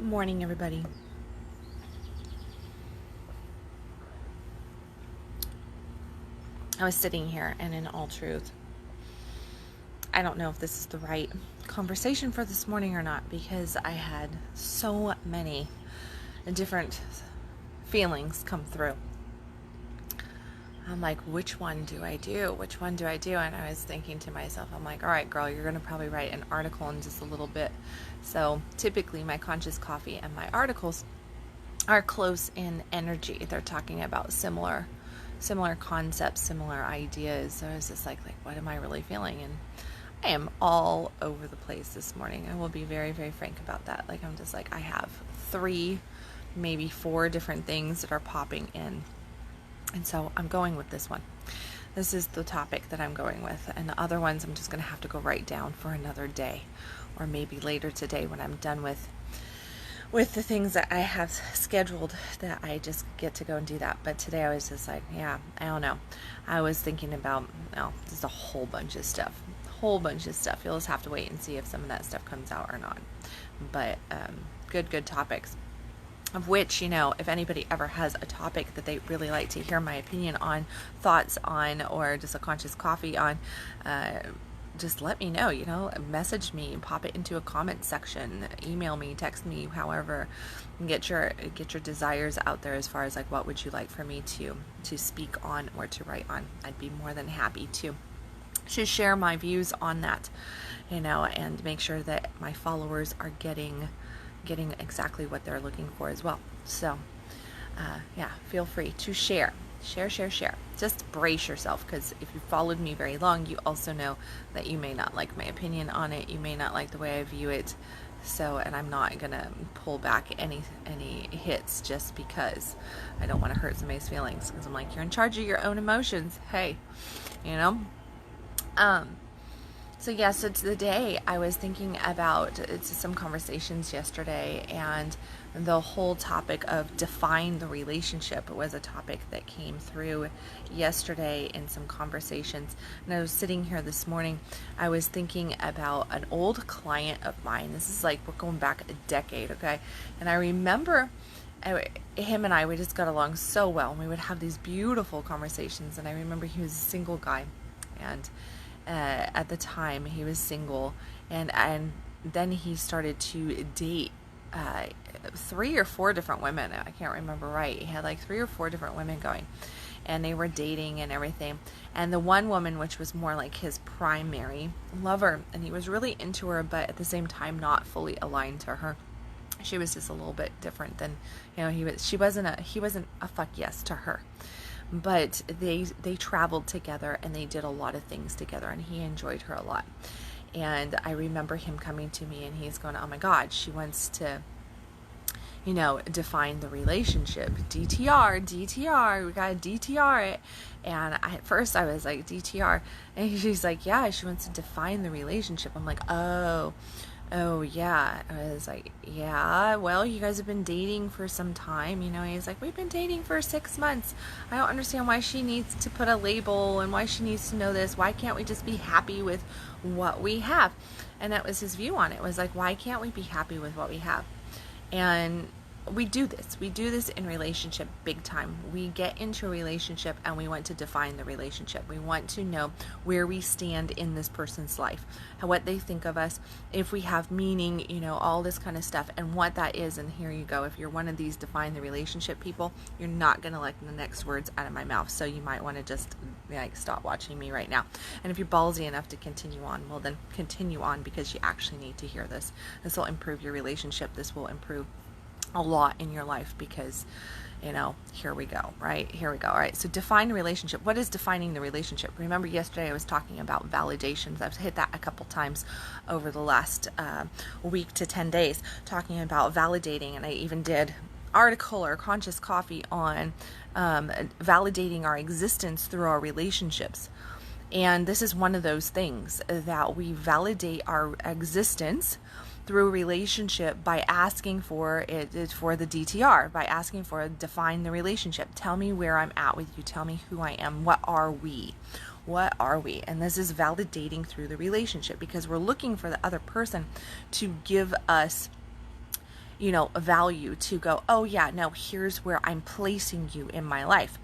morning, everybody. I was sitting here, and in all truth, I don't know if this is the right conversation for this morning or not, because I had so many different feelings come through. I'm like, which one do I do? Which one do I do? And I was thinking to myself, I'm like, all right, girl, you're going to probably write an article in just a little bit. So typically my Conscious Coffee and my articles are close in energy. They're talking about similar concepts, similar ideas. So I was just like, what am I really feeling? And I am all over the place this morning. I will be very, very frank about that. Like, I'm just like, I have 3, maybe 4 different things that are popping in. And so I'm going with this one. This is the topic that I'm going with. And the other ones I'm just going to have to go write down for another day, or maybe later today when I'm done with the things that I have scheduled, that I just get to go and do that. But today I was just like, yeah, I don't know. I was thinking about, there's a whole bunch of stuff. You'll just have to wait and see if some of that stuff comes out or not. But good topics. Of which, if anybody ever has a topic that they really like to hear my opinion on, thoughts on, or just a Conscious Coffee on, just let me know, message me, pop it into a comment section, email me, text me, however, get your desires out there as far as like, what would you like for me to speak on or to write on. I'd be more than happy to share my views on that, and make sure that my followers are getting exactly what they're looking for as well. So feel free to share. Just brace yourself, because if you followed me very long, you also know that you may not like my opinion on it. You may not like the way I view it. So, and I'm not gonna pull back any hits just because I don't want to hurt somebody's feelings, because I'm like, you're in charge of your own emotions. Hey, So today I was thinking about some conversations yesterday, and the whole topic of define the relationship was a topic that came through yesterday in some conversations. And I was sitting here this morning, I was thinking about an old client of mine. This is like, we're going back a decade, okay? And I remember him and I, we just got along so well, and we would have these beautiful conversations. And I remember he was a single guy, and at the time he was single, and then he started to date 3 or 4 different women. I can't remember right. He had like 3 or 4 different women going, and they were dating and everything. And the one woman, which was more like his primary lover, and he was really into her, but at the same time not fully aligned to her. She was just a little bit different than, he wasn't a fuck yes to her. But they traveled together, and they did a lot of things together, and he enjoyed her a lot. And I remember him coming to me, and he's going, oh my God, she wants to, define the relationship. DTR, we gotta DTR it. And at first I was like, DTR, and she's like, yeah, she wants to define the relationship. I'm like, oh yeah. I was like, yeah, well, you guys have been dating for some time, he's like, we've been dating for 6 months. I don't understand why she needs to put a label, and why she needs to know this. Why can't we just be happy with what we have? And that was his view on it. It was like, why can't we be happy with what we have? And we do this in relationship big time. We get into a relationship, and we want to define the relationship. We want to know where we stand in this person's life, what they think of us, if we have meaning, all this kind of stuff, and what that is. And here you go. If you're one of these define the relationship people, you're not going to like the next words out of my mouth. So you might want to just stop watching me right now. And if you're ballsy enough to continue on, well, then continue on, because you actually need to hear this. This will improve your relationship. This will improve a lot in your life, because here we go. All right, so define a relationship. What is defining the relationship? Remember yesterday I was talking about validations. I've hit that a couple times over the last week to 10 days, talking about validating, and I even did article or Conscious Coffee on validating our existence through our relationships. And this is one of those things, that we validate our existence through relationship by asking for it, for the DTR, by asking for define the relationship. Tell me where I'm at with you. Tell me who I am. What are we? And this is validating through the relationship, because we're looking for the other person to give us value to go, oh yeah, no, here's where I'm placing you in my life.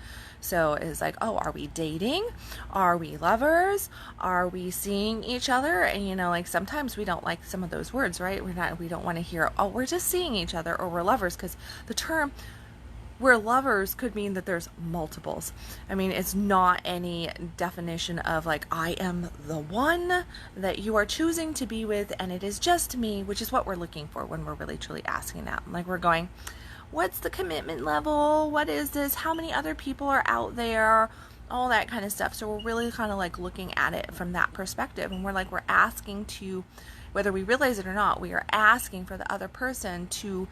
So it's like, oh, are we dating? Are we lovers? Are we seeing each other? And like sometimes we don't like some of those words, right? We don't want to hear, oh, we're just seeing each other, or we're lovers, because the term where lovers could mean that there's multiples. I mean, it's not any definition of like, I am the one that you are choosing to be with and it is just me, which is what we're looking for when we're really truly asking that. Like, we're going, what's the commitment level? What is this? How many other people are out there? All that kind of stuff. So we're really kind of like looking at it from that perspective. And we're asking to, whether we realize it or not, we are asking for the other person to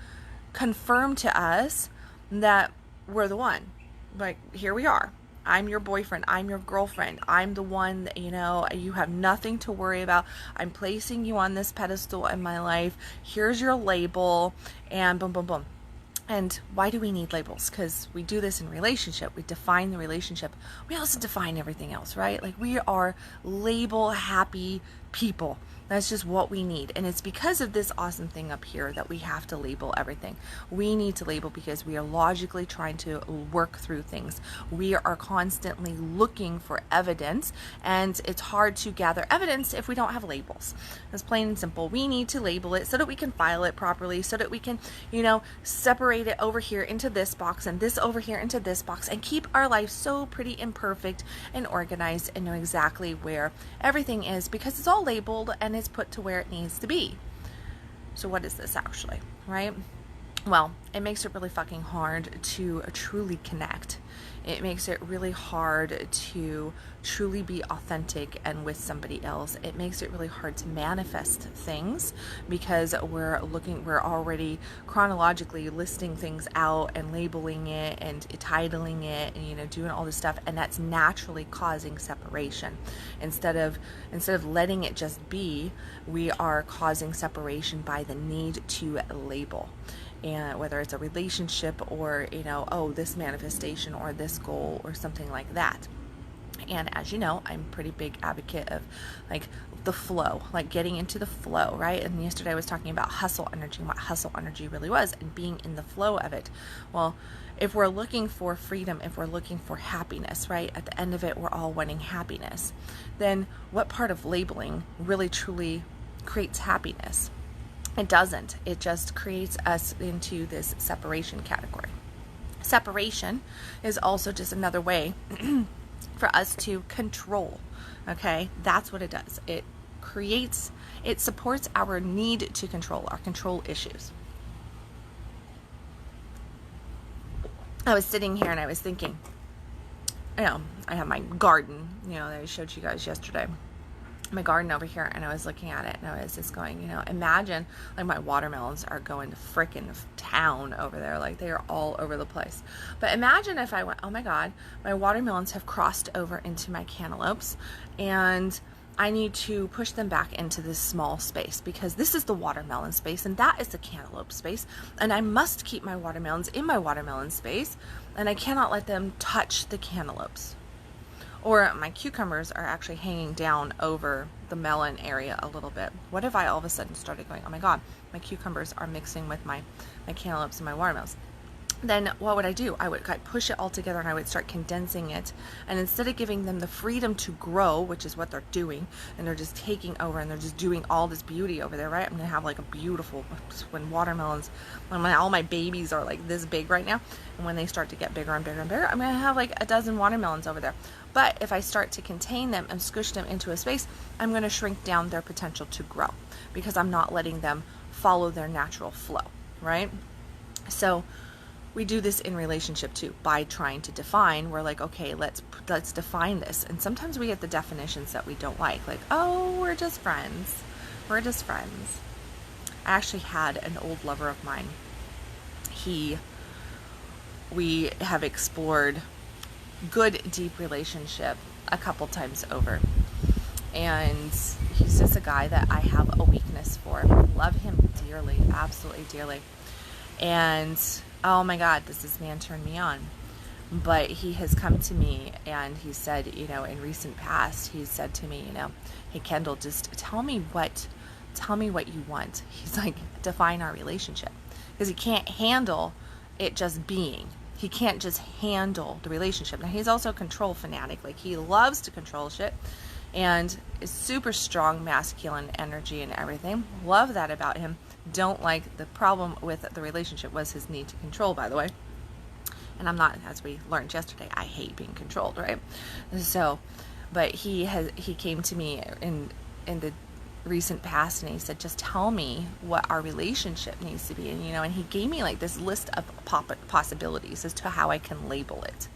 confirm to us that we're the one. Like, here we are. I'm your boyfriend. I'm your girlfriend. I'm the one that, you have nothing to worry about. I'm placing you on this pedestal in my life. Here's your label, and boom, boom, boom. And why do we need labels? Because we do this in relationship. We define the relationship. We also define everything else, right? Like, we are label happy people. That's just what we need. And it's because of this awesome thing up here that we have to label everything. We need to label because we are logically trying to work through things. We are constantly looking for evidence, and it's hard to gather evidence if we don't have labels. It's plain and simple. We need to label it so that we can file it properly, so that we can, separate it over here into this box and this over here into this box, and keep our life so pretty and perfect and organized and know exactly where everything is, because it's all labeled and it's put to where it needs to be. So what is this actually, right? Well, it makes it really fucking hard to truly connect. It makes it really hard to truly be authentic and with somebody else. It makes it really hard to manifest things because we're already chronologically listing things out and labeling it and titling it and doing all this stuff, and that's naturally causing separation. Instead of letting it just be, we are causing separation by the need to label. And whether it's a relationship or, this manifestation or this goal or something like that. And as you know, I'm a pretty big advocate of like the flow, like getting into the flow, right? And yesterday I was talking about hustle energy and what hustle energy really was and being in the flow of it. Well, if we're looking for freedom, if we're looking for happiness, right? At the end of it, we're all wanting happiness. Then what part of labeling really truly creates happiness? It doesn't. It just creates us into this separation category. Separation is also just another way for us to control. Okay? That's what it does. It supports our need to control, our control issues. I was sitting here and I was thinking, I have my garden, that I showed you guys yesterday. My garden over here, and I was looking at it and I was just going, imagine like my watermelons are going to frickin' town over there. Like, they are all over the place. But imagine if I went, oh my God, my watermelons have crossed over into my cantaloupes and I need to push them back into this small space because this is the watermelon space and that is the cantaloupe space. And I must keep my watermelons in my watermelon space and I cannot let them touch the cantaloupes. Or my cucumbers are actually hanging down over the melon area a little bit. What if I all of a sudden started going, oh my God, my cucumbers are mixing with my cantaloupes and my watermelons? Then what would I do? I'd push it all together and I would start condensing it. And instead of giving them the freedom to grow, which is what they're doing, and they're just taking over and they're just doing all this beauty over there, right? I'm going to have like a beautiful, when all my babies are like this big right now, and when they start to get bigger and bigger and bigger, I'm going to have like a dozen watermelons over there. But if I start to contain them and squish them into a space, I'm going to shrink down their potential to grow because I'm not letting them follow their natural flow, right? So we do this in relationship too by trying to define. We're like, okay, let's define this. And sometimes we get the definitions that we don't like oh, we're just friends. We're just friends. I actually had an old lover of mine. We have explored good, deep relationship a couple times over. And he's just a guy that I have a weakness for. Love him dearly, absolutely dearly. And oh my God, does this man turn me on? But he has come to me and he said, in recent past, he said to me, hey Kendall, just tell me what you want. He's like, define our relationship. because he can't handle it just being. He can't just handle the relationship. Now, he's also a control fanatic. Like, he loves to control shit and is super strong masculine energy and everything. Love that about him. Don't like the problem with the relationship was his need to control, by the way. And I'm not, as we learned yesterday, I hate being controlled, right? So, but he came to me in the recent past and he said, just tell me what our relationship needs to be. And, and he gave me like this list of possibilities as to how I can label it.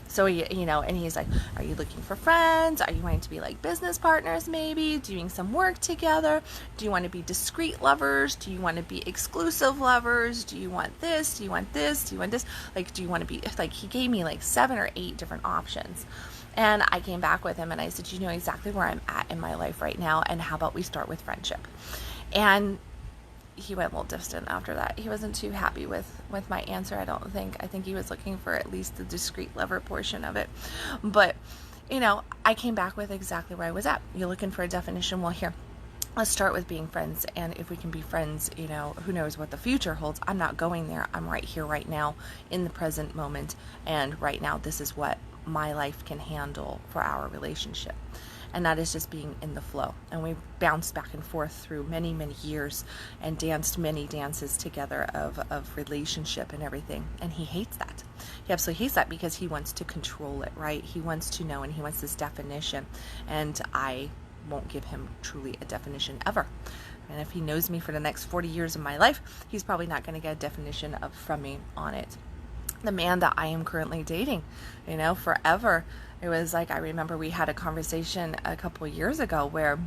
So, and he's like, are you looking for friends? Are you wanting to be like business partners, maybe doing some work together? Do you want to be discreet lovers? Do you want to be exclusive lovers? Do you want this? Do you want this? Do you want this? Like, do you want to be like, he gave me like 7 or 8 different options. And I came back with him and I said, you know exactly where I'm at in my life right now. And how about we start with friendship? And he went a little distant after that. He wasn't too happy with my answer, I don't think. I think he was looking for at least the discreet lover portion of it. But, I came back with exactly where I was at. You're looking for a definition? Well, here, let's start with being friends. And if we can be friends, who knows what the future holds. I'm not going there. I'm right here, right now, in the present moment. And right now, this is what my life can handle for our relationship. And that is just being in the flow. And we bounced back and forth through many, many years and danced many dances together of relationship and everything. And he hates that. He absolutely hates that because he wants to control it, right? He wants to know and he wants this definition. And I won't give him truly a definition ever. And if he knows me for the next 40 years of my life, he's probably not going to get a definition from me on it. The man that I am currently dating, forever. It was like, I remember we had a conversation a couple years ago where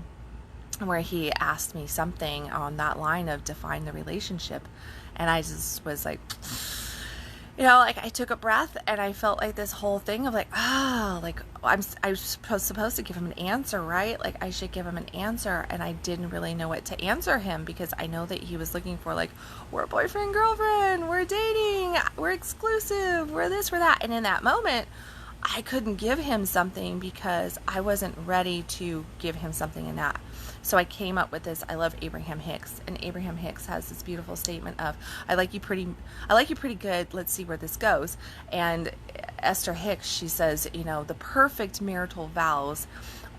he asked me something on that line of define the relationship. And I just was like, I took a breath and I felt like this whole thing of like, I was supposed to give him an answer, right? Like I should give him an answer. And I didn't really know what to answer him because I know that he was looking for like, we're boyfriend, girlfriend, we're dating, we're exclusive, we're this, we're that. And in that moment, I couldn't give him something because I wasn't ready to give him something in that. So I came up with this. I love Abraham Hicks, and Abraham Hicks has this beautiful statement of, I like you pretty good. Let's see where this goes. And Esther Hicks, she says, the perfect marital vows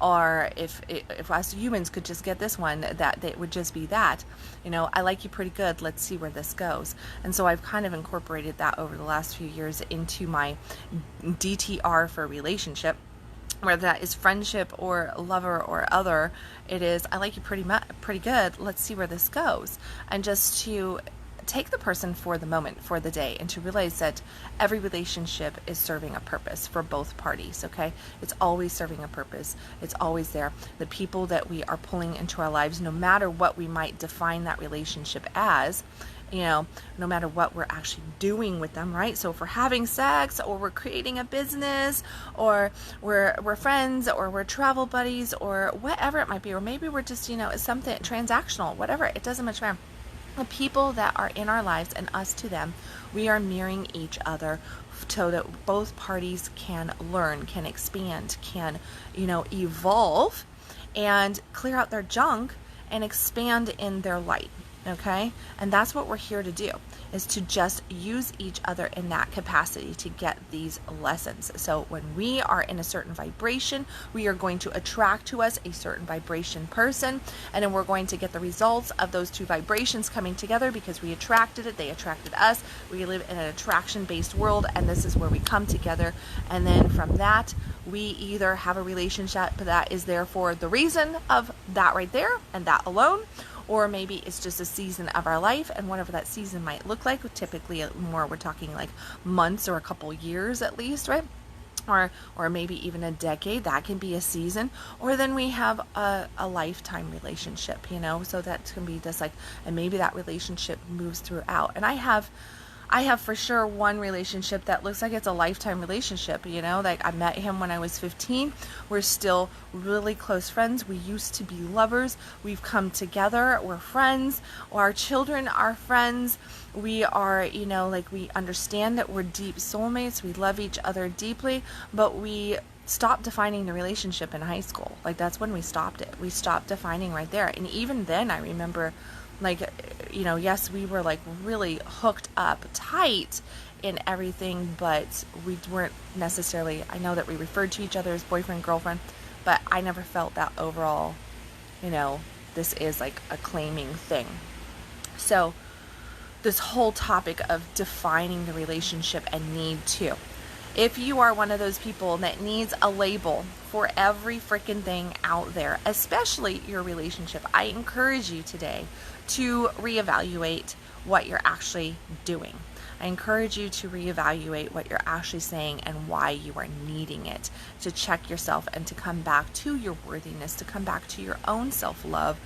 are, if us humans could just get this one, that it would just be that, I like you pretty good. Let's see where this goes. And so I've kind of incorporated that over the last few years into my DTR for relationship. Whether that is friendship or lover or other, it is, I like you pretty good. Let's see where this goes. And just to take the person for the moment, for the day, and to realize that every relationship is serving a purpose for both parties, okay? It's always serving a purpose. It's always there. The people that we are pulling into our lives, no matter what we might define that relationship as, no matter what we're actually doing with them, right? So if we're having sex or we're creating a business or we're friends or we're travel buddies or whatever it might be, or maybe we're just, something transactional, whatever, it doesn't much matter. The people that are in our lives and us to them, we are mirroring each other so that both parties can learn, can expand, can, evolve and clear out their junk and expand in their light. Okay? And that's what we're here to do, is to just use each other in that capacity to get these lessons. So when we are in a certain vibration, we are going to attract to us a certain vibration person, and then we're going to get the results of those two vibrations coming together because we attracted it, they attracted us. We live in an attraction-based world, and this is where we come together. And then from that, we either have a relationship that is there for the reason of that right there and that alone, or maybe it's just a season of our life, and whatever that season might look like, typically more we're talking like months or a couple years at least, right? Or maybe even a decade, that can be a season. Or then we have a lifetime relationship, so that can be just like, and maybe that relationship moves throughout. And I have for sure one relationship that looks like it's a lifetime relationship, like I met him when I was 15. We're still really close friends. We used to be lovers. We've come together. We're friends. Our children are friends. We are, we understand that we're deep soulmates. We love each other deeply, but we stopped defining the relationship in high school. Like that's when we stopped it. We stopped defining right there. And even then I remember like, yes, we were like really hooked up tight in everything, but we weren't necessarily, I know that we referred to each other as boyfriend, girlfriend, but I never felt that overall, this is like a claiming thing. So this whole topic of defining the relationship and need to. If you are one of those people that needs a label for every freaking thing out there, especially your relationship, I encourage you today to reevaluate what you're actually doing. I encourage you to reevaluate what you're actually saying and why you are needing it, to check yourself and to come back to your worthiness, to come back to your own self-love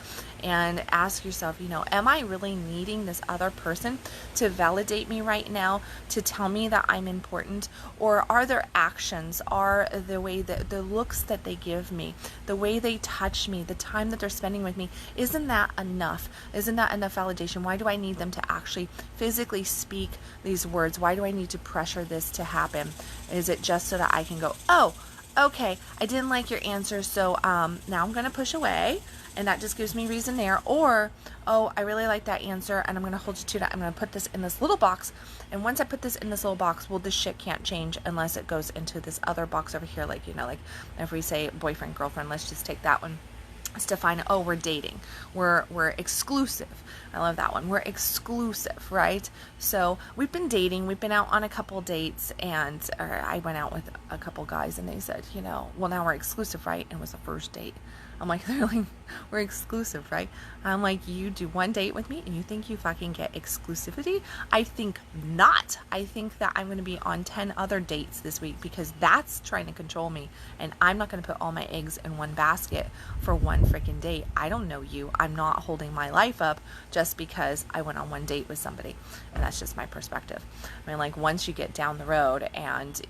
and ask yourself, am I really needing this other person to validate me right now, to tell me that I'm important? Or are their actions, are the way that the looks that they give me, the way they touch me, the time that they're spending with me, isn't that enough? Isn't that enough validation? Why do I need them to actually physically speak these words? Why do I need to pressure this to happen? Is it just so that I can go, oh, okay, I didn't like your answer, so now I'm going to push away, and that just gives me reason there. Or, oh, I really like that answer, and I'm going to hold you to that. I'm going to put this in this little box, and once I put this in this little box, well, this shit can't change unless it goes into this other box over here. Like, like if we say boyfriend, girlfriend, let's just take that one. It's define, oh, we're dating, we're exclusive. I love that one. We're exclusive, right? So we've been dating, we've been out on a couple dates, and I went out with a couple guys, and they said, well, now we're exclusive, right? And it was the first date. I'm like, they're like, we're exclusive, right? I'm like, you do one date with me and you think you fucking get exclusivity? I think not. I think that I'm going to be on 10 other dates this week, because that's trying to control me, and I'm not going to put all my eggs in one basket for one freaking date. I don't know you. I'm not holding my life up just because I went on one date with somebody, and that's just my perspective. I mean, like, once you get down the road and,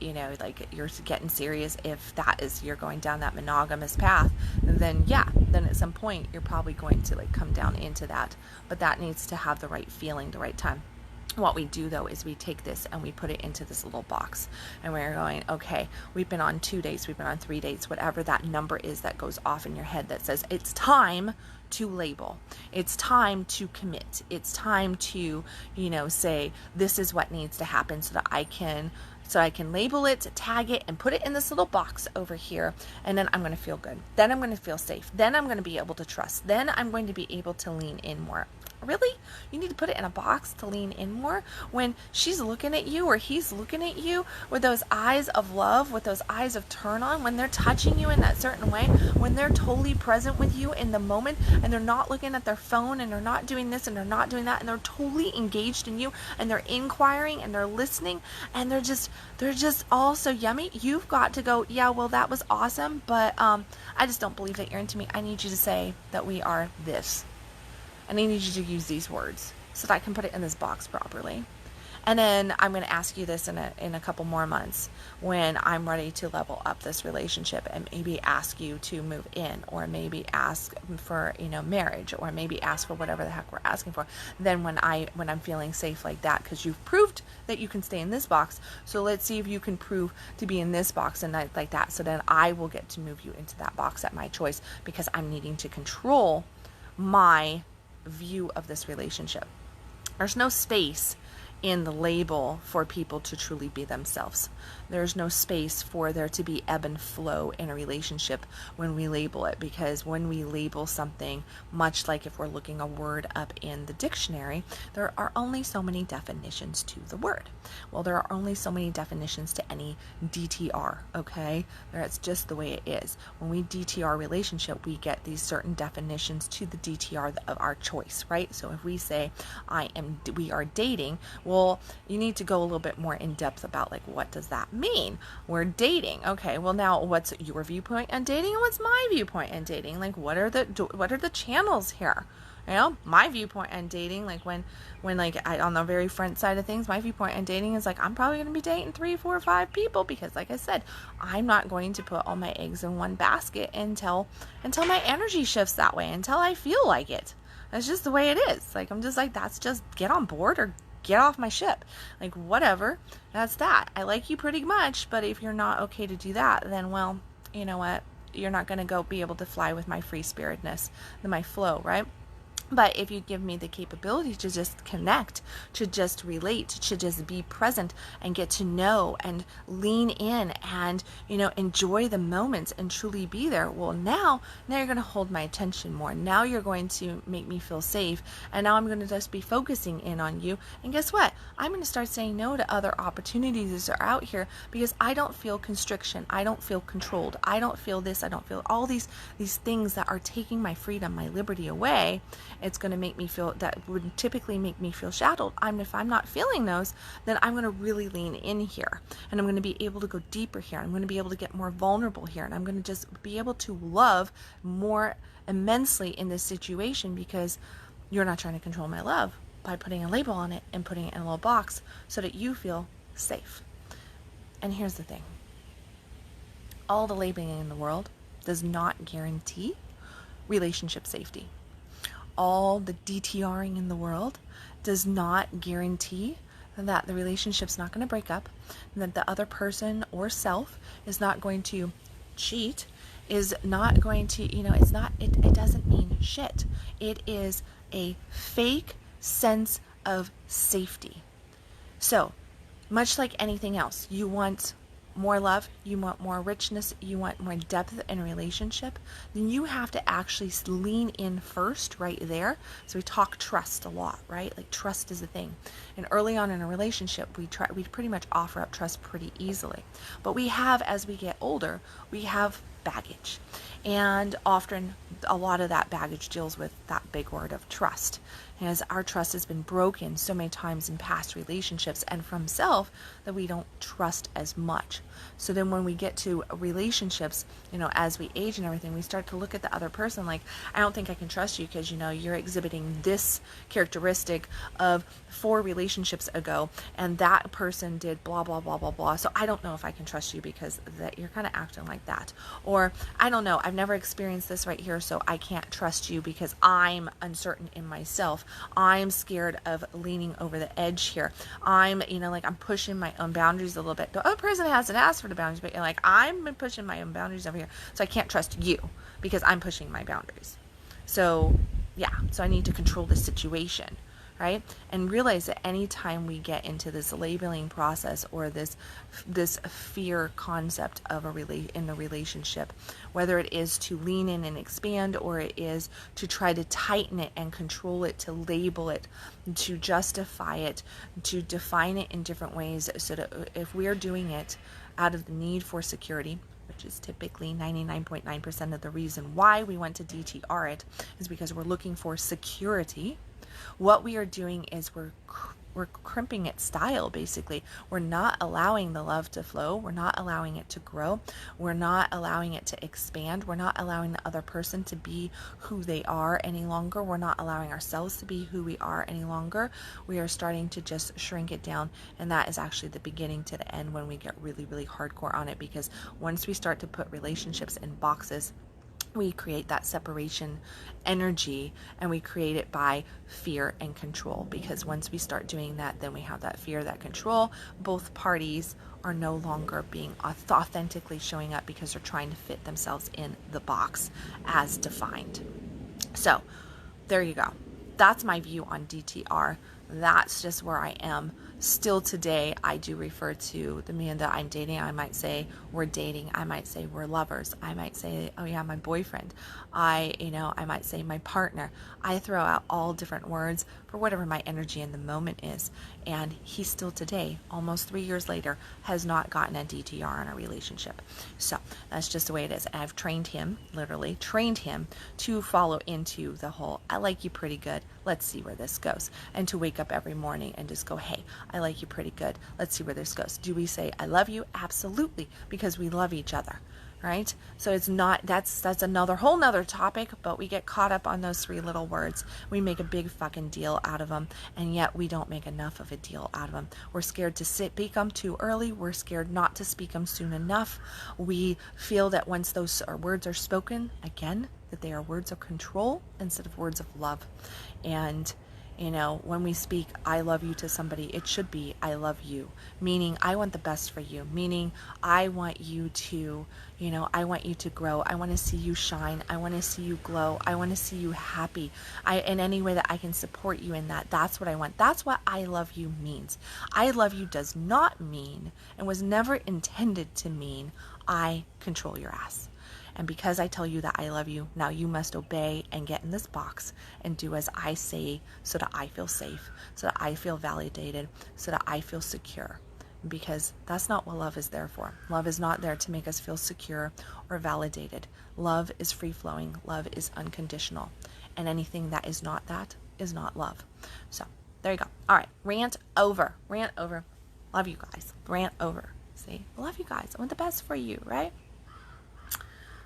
like, you're getting serious, if that is, you're going down that monogamous path, then at some point you're probably going to like come down into that, but that needs to have the right feeling, the right time. What we do though is we take this and we put it into this little box, and we're going, okay, we've been on 2 dates, we've been on 3 dates, whatever that number is that goes off in your head that says it's time to label, it's time to commit, it's time to, say this is what needs to happen so that I can label it, tag it, and put it in this little box over here. And then I'm going to feel good. Then I'm going to feel safe. Then I'm going to be able to trust. Then I'm going to be able to lean in more. Really? You need to put it in a box to lean in more when she's looking at you or he's looking at you with those eyes of love, with those eyes of turn on, when they're touching you in that certain way, when they're totally present with you in the moment, and they're not looking at their phone, and they're not doing this and they're not doing that, and they're totally engaged in you, and they're inquiring and they're listening, and they're just all so yummy. You've got to go, yeah, well, that was awesome, but I just don't believe that you're into me. I need you to say that we are this. And I need you to use these words so that I can put it in this box properly. And then I'm going to ask you this in a couple more months when I'm ready to level up this relationship, and maybe ask you to move in, or maybe ask for, marriage, or maybe ask for whatever the heck we're asking for. Then when I'm feeling safe like that, because you've proved that you can stay in this box, so let's see if you can prove to be in this box and like that. So then I will get to move you into that box at my choice, because I'm needing to control my view of this relationship. There's no space in the label for people to truly be themselves. There's no space for there to be ebb and flow in a relationship when we label it, because when we label something, much like if we're looking a word up in the dictionary, there are only so many definitions to the word. Well, there are only so many definitions to any DTR, okay? That's just the way it is. When we DTR relationship, we get these certain definitions to the DTR of our choice, right? So if we say we are dating, well, you need to go a little bit more in depth about like, what does that mean? We're dating. Okay, well, now what's your viewpoint on dating and what's my viewpoint on dating? Like, what are the channels here? My viewpoint on dating, like when on the very front side of things, my viewpoint on dating is like, I'm probably going to be dating 3, 4, 5 people, because like I said, I'm not going to put all my eggs in one basket until my energy shifts that way, until I feel like it. That's just the way it is. Like, I'm just like, that's just get on board or get off my ship. Like, whatever. That's that. I like you pretty much, but if you're not okay to do that, then, well, you know what? You're not going to go be able to fly with my free spiritedness, my flow, right? But if you give me the capability to just connect, to just relate, to just be present and get to know and lean in and, enjoy the moments and truly be there, well, now you're going to hold my attention more. Now you're going to make me feel safe. And now I'm going to just be focusing in on you. And guess what? I'm going to start saying no to other opportunities that are out here because I don't feel constriction. I don't feel controlled. I don't feel this. I don't feel all these things that are taking my freedom, my liberty away. It's going to make me feel, that would typically make me feel shackled. If I'm not feeling those, then I'm going to really lean in here, and I'm going to be able to go deeper here. I'm going to be able to get more vulnerable here, and I'm going to just be able to love more immensely in this situation because you're not trying to control my love by putting a label on it and putting it in a little box so that you feel safe. And here's the thing. All the labeling in the world does not guarantee relationship safety. All the DTRing in the world does not guarantee that the relationship's not going to break up, and that the other person or self is not going to cheat, is not going to, it doesn't mean shit. It is a fake sense of safety. So, much like anything else, you want more love, you want more richness, you want more depth in a relationship, then you have to actually lean in first right there. So we talk trust a lot, right? Like trust is a thing. And early on in a relationship, we pretty much offer up trust pretty easily. But we have, as we get older, we have baggage. And often a lot of that baggage deals with that big word of trust. As our trust has been broken so many times in past relationships and from self that we don't trust as much. So then when we get to relationships, as we age and everything, we start to look at the other person like, I don't think I can trust you because, you're exhibiting this characteristic of 4 relationships ago, and that person did blah, blah, blah, blah, blah. So I don't know if I can trust you because that you're kind of acting like that. Or I don't know, I've never experienced this right here, so I can't trust you because I'm uncertain in myself. I'm scared of leaning over the edge here. I'm pushing my own boundaries a little bit. The other person hasn't asked for the boundaries, but I'm pushing my own boundaries over here. So I can't trust you because I'm pushing my boundaries. So I need to control the situation, right? And realize that anytime we get into this labeling process or this fear concept of in the relationship, whether it is to lean in and expand, or it is to try to tighten it and control it, to label it, to justify it, to define it in different ways, so that if we're doing it out of the need for security, which is typically 99.9% of the reason why we want to DTR it, is because we're looking for security. What we are doing is we're crimping its style, basically. We're not allowing the love to flow. We're not allowing it to grow. We're not allowing it to expand. We're not allowing the other person to be who they are any longer. We're not allowing ourselves to be who we are any longer. We are starting to just shrink it down, and that is actually the beginning to the end when we get really, really hardcore on it, because once we start to put relationships in boxes, we create that separation energy, and we create it by fear and control, because once we start doing that, then we have that fear, that control. Both parties are no longer being authentically showing up because they're trying to fit themselves in the box as defined. So there you go. That's my view on DTR. That's just where I am. Still today, I do refer to the man that I'm dating. I might say we're dating. I might say we're lovers. I might say, oh yeah, my boyfriend. I might say my partner. I throw out all different words for whatever my energy in the moment is. And he still today, almost 3 years later, has not gotten a DTR in our relationship. So that's just the way it is. And I've trained him, literally trained him, to follow into the whole, I like you pretty good. Let's see where this goes. And to wake up every morning and just go, hey, I like you pretty good. Let's see where this goes. Do we say I love you? Absolutely, because we love each other, right? So it's not, that's another whole nother topic, but we get caught up on those 3 little words. We make a big fucking deal out of them, and yet we don't make enough of a deal out of them. We're scared to speak them too early. We're scared not to speak them soon enough. We feel that once those words are spoken, again, that they are words of control instead of words of love. And You know, when we speak I love you to somebody, it should be I love you, meaning I want the best for you, meaning I want you to, you know, I want you to grow. I want to see you shine. I want to see you glow. I want to see you happy. In any way that I can support you in that, that's what I want. That's what I love you means. I love you does not mean, and was never intended to mean, I control your ass. And because I tell you that I love you, now you must obey and get in this box and do as I say, so that I feel safe, so that I feel validated, so that I feel secure. Because that's not what love is there for. Love is not there to make us feel secure or validated. Love is free-flowing. Love is unconditional. And anything that is not that is not love. So there you go. All right, rant over. Rant over. Love you guys. Rant over. See, I love you guys. I want the best for you, right?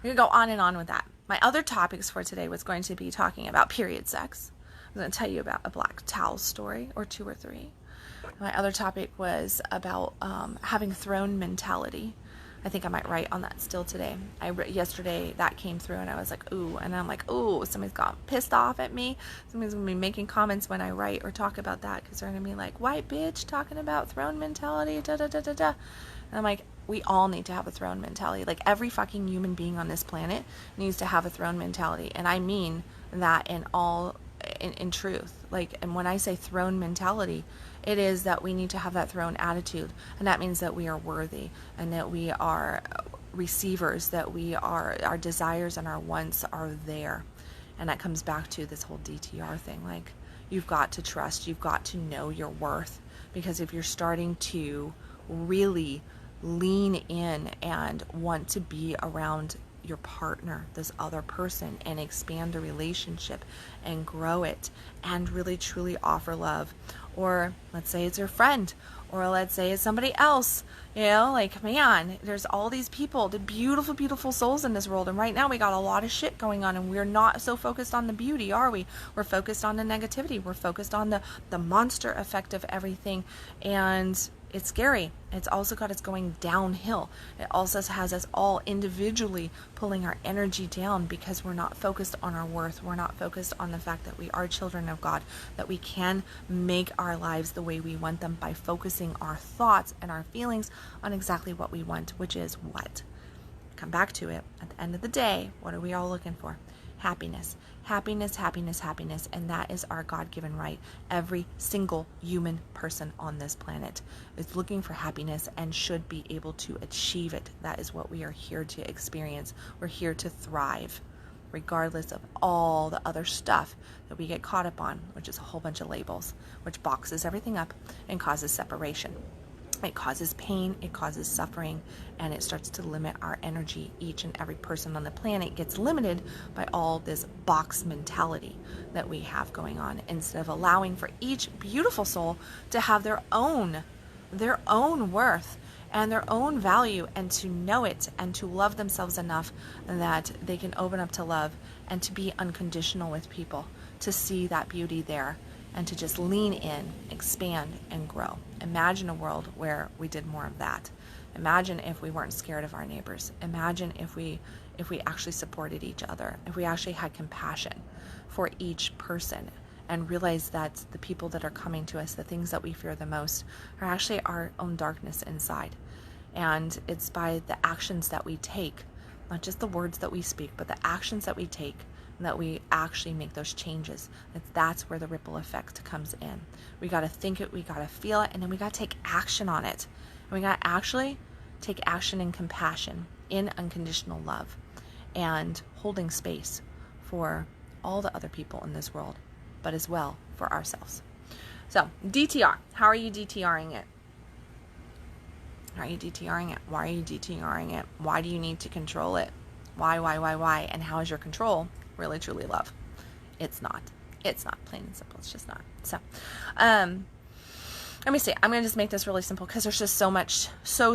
We could go on and on with that. My other topics for today was going to be talking about period sex. I'm going to tell you about a black towel story, or 2 or 3. My other topic was about having throne mentality. I think I might write on that still today. Yesterday that came through and I was like, ooh. And I'm like, ooh, somebody's got pissed off at me. Somebody's going to be making comments when I write or talk about that, because they're going to be like, white bitch talking about throne mentality, da da da da da. And I'm like, we all need to have a throne mentality. Like, every fucking human being on this planet needs to have a throne mentality. And I mean that in truth. Like, and when I say throne mentality, it is that we need to have that throne attitude. And that means that we are worthy, and that we are receivers, that our desires and our wants are there. And that comes back to this whole DTR thing. Like, you've got to trust, you've got to know your worth. Because if you're starting to really lean in and want to be around your partner, this other person, and expand a relationship and grow it and really truly offer love, or let's say it's your friend, or let's say it's somebody else, you know, like, man, there's all these people, the beautiful, beautiful souls in this world, and right now we got a lot of shit going on, and we're not so focused on the beauty, are we? We're focused on the negativity. We're focused on the monster effect of everything, and it's scary. It's also got us going downhill. It also has us all individually pulling our energy down, because we're not focused on our worth. We're not focused on the fact that we are children of God, that we can make our lives the way we want them by focusing our thoughts and our feelings on exactly what we want, which is what? Come back to it. At the end of the day, what are we all looking for? Happiness. Happiness, happiness, happiness. And that is our God-given right. Every single human person on this planet is looking for happiness and should be able to achieve it. That is what we are here to experience. We're here to thrive, regardless of all the other stuff that we get caught up on, which is a whole bunch of labels, which boxes everything up and causes separation. It causes pain, it causes suffering, and it starts to limit our energy. Each and every person on the planet gets limited by all this box mentality that we have going on, instead of allowing for each beautiful soul to have their own worth and their own value, and to know it, and to love themselves enough that they can open up to love, and to be unconditional with people, to see that beauty there, and to just lean in, expand, and grow. Imagine a world where we did more of that. Imagine if we weren't scared of our neighbors. Imagine if we actually supported each other, if we actually had compassion for each person, and realized that the people that are coming to us, the things that we fear the most, are actually our own darkness inside. And it's by the actions that we take, not just the words that we speak, but the actions that we take, that we actually make those changes. That's where the ripple effect comes in. We got to think it, we got to feel it, and then we got to take action on it. And we got to actually take action in compassion, in unconditional love, and holding space for all the other people in this world, but as well for ourselves. So, DTR. How are you DTRing it? How are you DTRing it? Why are you DTRing it? Why do you need to control it? Why? And how is your control really truly love? It's not. It's not, plain and simple. It's just not. So, let me see. I'm going to just make this really simple, because there's just so much, so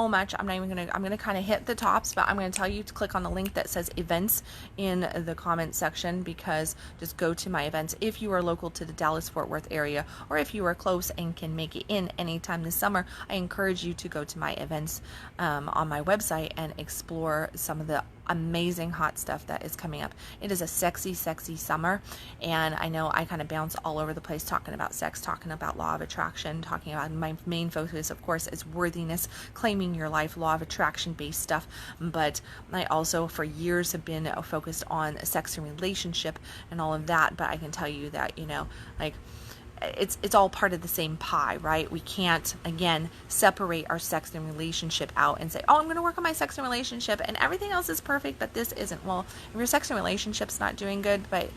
much. I'm going to kind of hit the tops, but I'm going to tell you to click on the link that says events in the comment section, because just go to my events. If you are local to the Dallas-Fort Worth area, or if you are close and can make it in anytime this summer, I encourage you to go to my events on my website and explore some of the amazing hot stuff that is coming up. It is a sexy, sexy summer. And I know I kind of bounce all over the place talking about sex, talking about law of attraction, talking about my main focus, of course, is worthiness, claiming your life, law of attraction based stuff. But I also for years have been focused on sex and relationship and all of that. But I can tell you that, like, it's all part of the same pie, right? We can't, again, separate our sex and relationship out and say, oh, I'm going to work on my sex and relationship and everything else is perfect, but this isn't. Well, if your sex and relationship's not doing good, but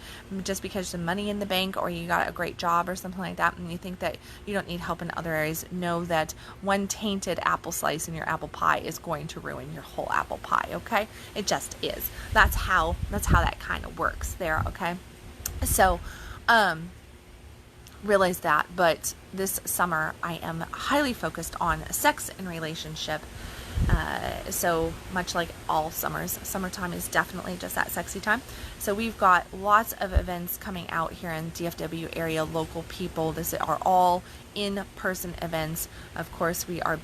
just because there's money in the bank or you got a great job or something like that, and you think that you don't need help in other areas, know that one tainted apple slice in your apple pie is going to ruin your whole apple pie, okay? It just is. That's how that kind of works there, okay? So, realize that. But this summer I am highly focused on sex and relationship. So much like all summers, summertime is definitely just that sexy time. So we've got lots of events coming out here in DFW area, local people. This are all in-person events. Of course, we are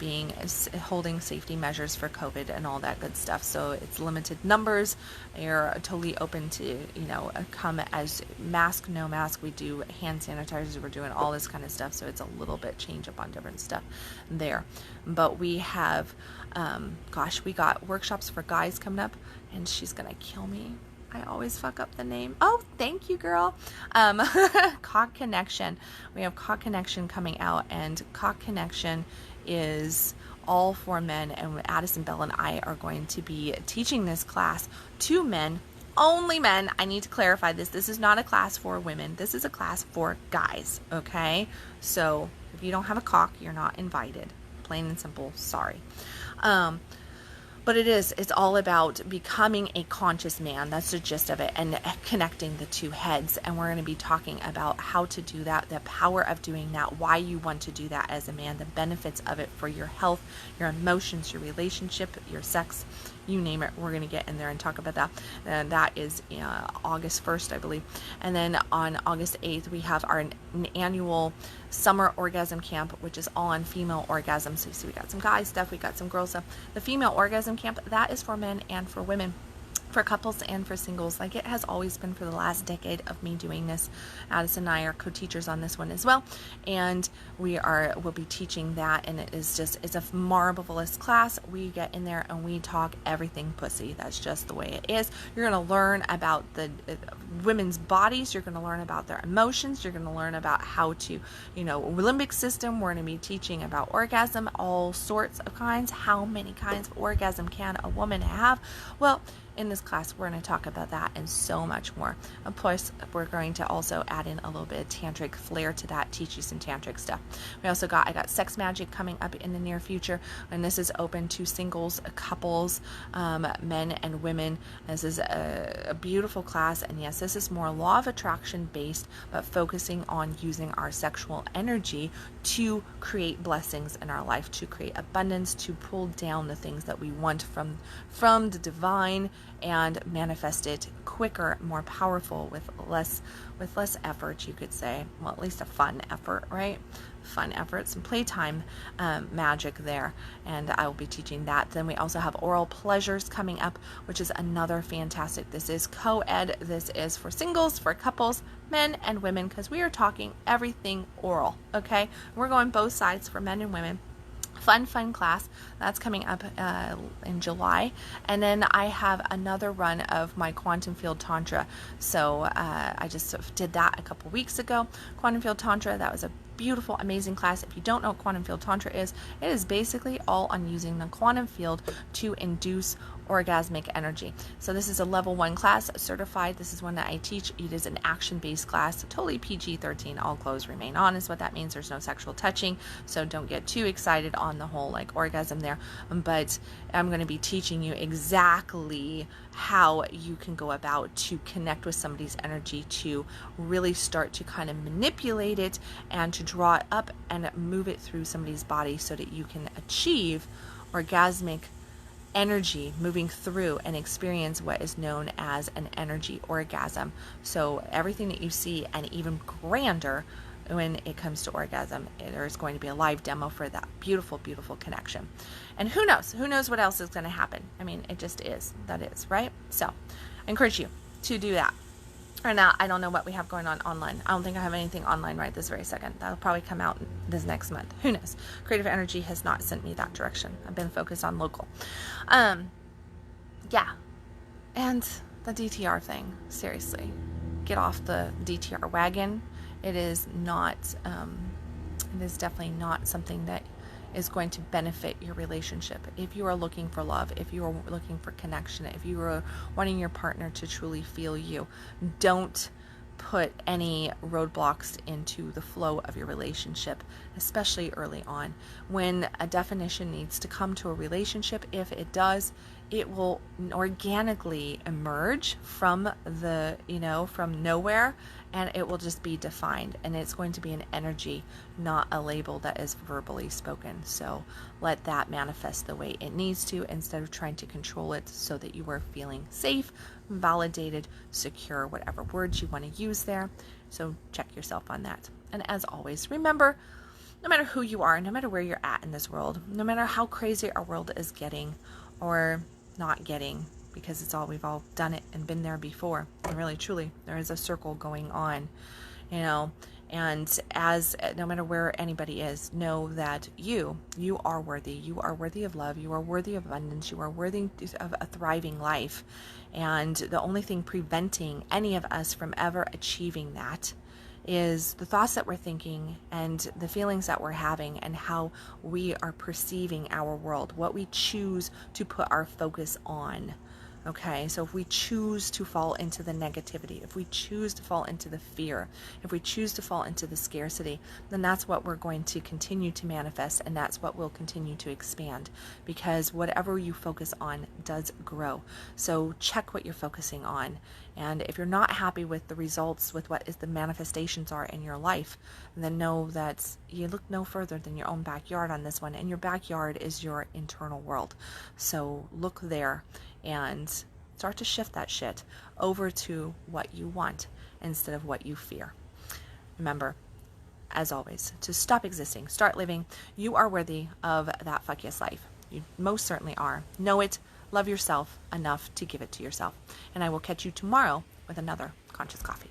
holding safety measures for COVID and all that good stuff. So it's limited numbers. You're totally open to, come as mask, no mask. We do hand sanitizers. We're doing all this kind of stuff. So it's a little bit change up on different stuff there. But we have, we got workshops for guys coming up, and she's going to kill me. I always fuck up the name. Oh, thank you, girl. Cock Connection. We have Cock Connection coming out, and Cock Connection is all for men, and Addison Bell and I are going to be teaching this class to men, only men. I need to clarify this. This is not a class for women. This is a class for guys, okay? So if you don't have a cock, you're not invited. Plain and simple. Sorry. But it's all about becoming a conscious man. That's the gist of it, and connecting the two heads. And we're going to be talking about how to do that, the power of doing that, why you want to do that as a man, the benefits of it for your health, your emotions, your relationship, your sex, you name it. We're going to get in there and talk about that. And that is August 1st, I believe. And then on August 8th, we have our annual summer orgasm camp, which is all on female orgasm. So you see, we got some guys stuff, we got some girls stuff. The female orgasm camp, that is for men and for women, for couples and for singles, like it has always been for the last decade of me doing this. Addison and I are co-teachers on this one as well, and we'll be teaching that, and it's a marvelous class. We get in there and we talk everything pussy. That's just the way it is. You're going to learn about the women's bodies. You're going to learn about their emotions. You're going to learn about how to, limbic system. We're going to be teaching about orgasm, all sorts of kinds. How many kinds of orgasm can a woman have? Well, in this class, we're going to talk about that and so much more. Of course, we're going to also add in a little bit of tantric flair to that, teach you some tantric stuff. I got Sex Magic coming up in the near future, and this is open to singles, couples, men and women. This is a beautiful class, and yes, this is more law of attraction based, but focusing on using our sexual energy to create blessings in our life, to create abundance, to pull down the things that we want from the divine, and manifest it quicker, more powerful, with less effort, you could say. Well, at least a fun effort, right? Fun effort, some playtime magic there, and I will be teaching that. Then we also have Oral Pleasures coming up, which is another fantastic. This is co-ed. This is for singles, for couples, men and women, because we are talking everything oral, okay? We're going both sides for men and women. Fun class that's coming up in July. And then I have another run of my Quantum Field Tantra. So I just did that a couple weeks ago. Quantum Field Tantra, that was a beautiful, amazing class. If you don't know what Quantum Field Tantra is, it is basically all on using the quantum field to induce orgasmic energy. So this is a level 1 class, certified. This is one that I teach. It is an action-based class, totally PG-13. All clothes remain on is what that means. There's no sexual touching, so don't get too excited on the whole orgasm there. But I'm going to be teaching you exactly how you can go about to connect with somebody's energy, to really start to kind of manipulate it and to draw it up and move it through somebody's body so that you can achieve orgasmic energy moving through and experience what is known as an energy orgasm. So everything that you see, and even grander, when it comes to orgasm. There's going to be a live demo for that beautiful, beautiful connection. And who knows what else is going to happen. I mean, it just is. That is, right? So I encourage you to do that. Right now, I don't know what we have going on online. I don't think I have anything online right this very second. That'll probably come out this next month. Who knows? Creative energy has not sent me that direction. I've been focused on local. Yeah. And the DTR thing, seriously. Get off the DTR wagon. It is not, it is definitely not something that is going to benefit your relationship. If you are looking for love, if you are looking for connection, if you are wanting your partner to truly feel you, don't put any roadblocks into the flow of your relationship, especially early on. When a definition needs to come to a relationship, if it does, it will organically emerge from the, from nowhere, and it will just be defined, and it's going to be an energy, not a label that is verbally spoken. So let that manifest the way it needs to, instead of trying to control it so that you are feeling safe, validated, secure, whatever words you want to use there. So check yourself on that. And as always, remember, no matter who you are, no matter where you're at in this world, no matter how crazy our world is getting or not getting, because we've all done it and been there before. And really, truly, there is a circle going on, and no matter where anybody is, know that you are worthy. You are worthy of love. You are worthy of abundance. You are worthy of a thriving life. And the only thing preventing any of us from ever achieving that is the thoughts that we're thinking and the feelings that we're having and how we are perceiving our world, what we choose to put our focus on. Okay, so if we choose to fall into the negativity, if we choose to fall into the fear, if we choose to fall into the scarcity, then that's what we're going to continue to manifest, and that's what will continue to expand, because whatever you focus on does grow. So check what you're focusing on. And if you're not happy with the results, with what is the manifestations are in your life, then know that you look no further than your own backyard on this one, and your backyard is your internal world. So look there and start to shift that shit over to what you want instead of what you fear. Remember, as always, to stop existing, start living. You are worthy of that fuck yes life. You most certainly are. Know it. Love yourself enough to give it to yourself. And I will catch you tomorrow with another Conscious Coffee.